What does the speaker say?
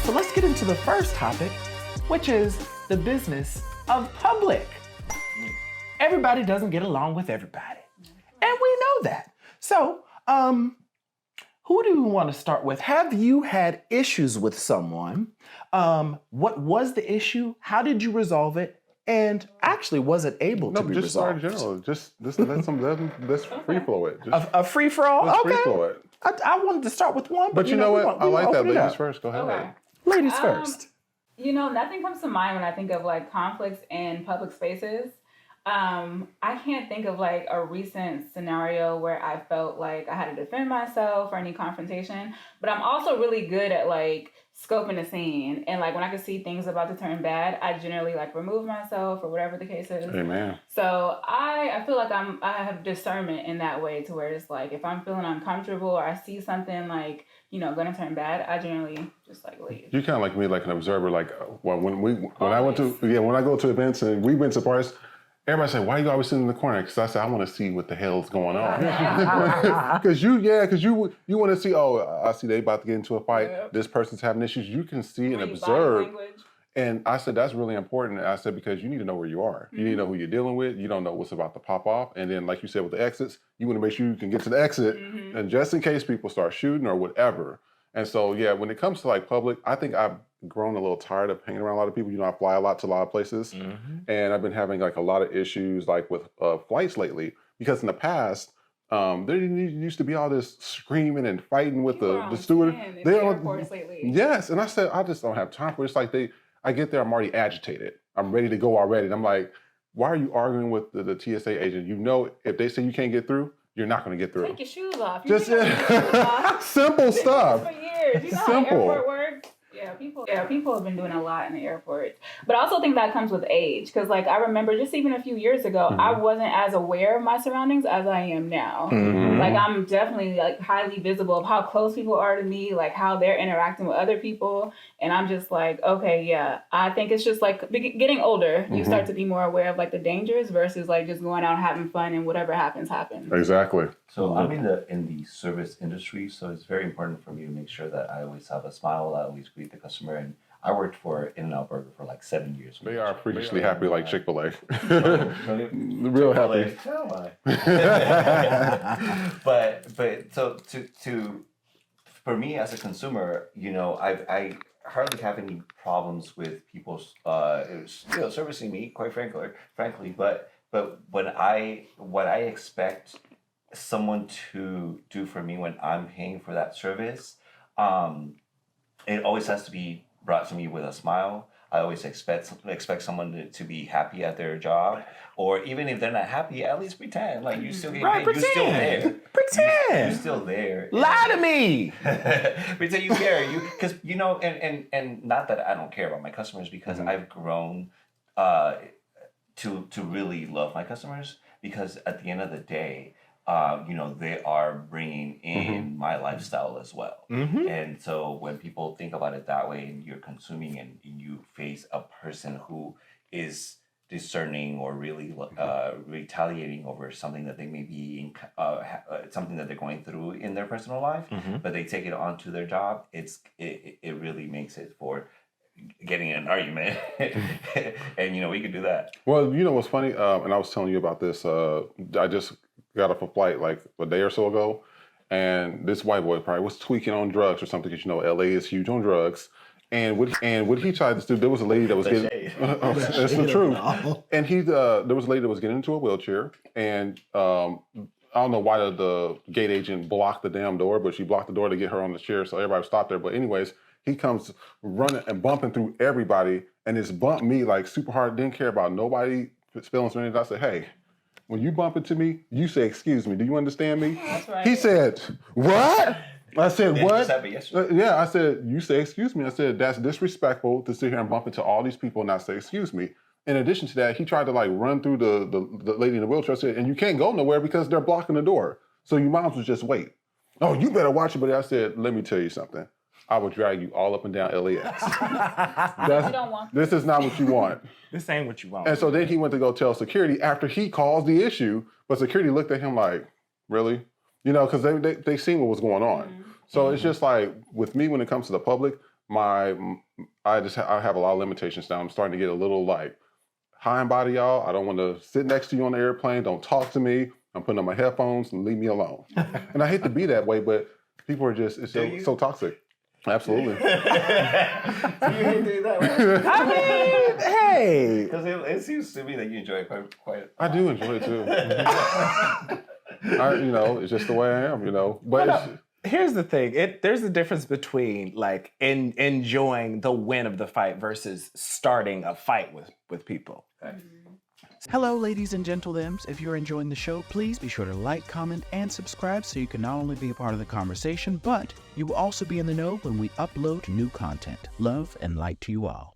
So let's get into the first topic, which is the business of public. Everybody doesn't get along with everybody. And we know that. So, who do we want to start with? Have you had issues with someone? What was the issue? How did you resolve it? And actually, was it able to be just resolved? start general. Just let's free flow it. Just, A free for all? let's Okay. free flow it. I wanted to start with one, But you know what? I like that. Ladies Ladies first. Go ahead. Okay. Ladies first. You know, nothing comes to mind when I think of like conflicts in public spaces. I can't think of like a recent scenario where I felt like I had to defend myself or any confrontation, but I'm also really good at like scoping the scene. And like when I can see things about to turn bad, I generally like remove myself or whatever the case is. Amen. So I feel like I have discernment in that way to where it's like if I'm feeling uncomfortable or I see something like, you know, gonna turn bad, I generally just like leave. You kind of like me, like an observer. Like when I go to events and we've been to parties, everybody say, "Why you always sitting in the corner?" Because I said, "I want to see what the hell's going on." Because you want to see. Oh, I see they about to get into a fight. Yep. This person's having issues. You can see and Read body observe. language. And I said, that's really important. I said, because you need to know where you are. You need to know who you're dealing with. You don't know what's about to pop off. And then, like you said, with the exits, you want to make sure you can get to the exit. And just in case people start shooting or whatever. And so, yeah, when it comes to like public, I think I've grown a little tired of hanging around a lot of people. You know, I fly a lot to a lot of places. And I've been having like a lot of issues like with flights lately. Because in the past, there used to be all this screaming and fighting with the steward. They airports lately. Yes. And I said, I just don't have time for it. It's like I get there, I'm already agitated. I'm ready to go already. And I'm like, why are you arguing with the TSA agent? You know, if they say you can't get through, you're not going to get through. Take your shoes off. You Just take your shoes off. simple stuff. For years. You know Simple. how the airport works? People have been doing a lot in the airport. But I also think that comes with age. Because, like, I remember just even a few years ago, I wasn't as aware of my surroundings as I am now. Like, I'm definitely, like, highly visible of how close people are to me, like, how they're interacting with other people. And I'm just like, okay, yeah. I think it's just, like, getting older, you start to be more aware of, like, the dangers versus, like, just going out having fun and whatever happens, happens. Exactly. So I'm in the service industry, so it's very important for me to make sure that I always have a smile, I always greet the customer. And I worked for In-N-Out Burger for like 7 years. They are freakishly happy like Chick-fil-A. Real happy. But so to for me as a consumer, you know, I hardly have any problems with people servicing me, quite frankly. But what I expect someone to do for me when I'm paying for that service, it always has to be brought to me with a smile. I always expect someone to be happy at their job, or even if they're not happy, at least pretend like you still get paid. You're still there. Pretend. You're still there. Lie to me. Pretend you care. Because you know, and not that I don't care about my customers, because I've grown to really love my customers, because at the end of the day, you know, they are bringing in my lifestyle as well. And so when people think about it that way, and you're consuming and you face a person who is discerning or really retaliating over something that they may be something that they're going through in their personal life, but they take it onto their job, it really makes it for getting in an argument. And you know, we could do that. Well, you know what's funny? And I was telling you about this. I just got off a flight like a day or so ago, and this white boy probably was tweaking on drugs or something, because you know LA is huge on drugs. And what he tried to do, there was a lady that was getting that's the truth. And there was a lady that was getting into a wheelchair, and I don't know why the gate agent blocked the damn door, but she blocked the door to get her on the chair, so everybody stopped there. But anyways, he comes running and bumping through everybody, and just bumped me like super hard. Didn't care about nobody feelings or anything. I said, hey, when you bump into me, you say, excuse me. Do you understand me? That's right. He said, what? I said, what? Yeah, I said, you say, excuse me. I said, that's disrespectful to sit here and bump into all these people and not say, excuse me. In addition to that, he tried to like run through the lady in the wheelchair. I said, and you can't go nowhere because they're blocking the door. So you might as well just wait. Oh, you better watch it. But I said, let me tell you something. I will drag you all up and down LAX. This is not what you want. This ain't what you want. And so then he went to go tell security after he caused the issue, but security looked at him like, really? You know, because they seen what was going on. So it's just like, with me, when it comes to the public, I have a lot of limitations now. I'm starting to get a little like high and body, y'all. I don't want to sit next to you on the airplane. Don't talk to me. I'm putting on my headphones and leave me alone. And I hate to be that way, but people are just so toxic. Absolutely. Do you hate doing that? Right? I mean, hey. Because it seems to me that you enjoy it quite. I do enjoy it too. It's just the way I am, But Here's the thing. There's a difference between like enjoying the win of the fight versus starting a fight with people. Okay. Hello, ladies and gentlemen. If you're enjoying the show, please be sure to like, comment, and subscribe so you can not only be a part of the conversation, but you will also be in the know when we upload new content. Love and light to you all.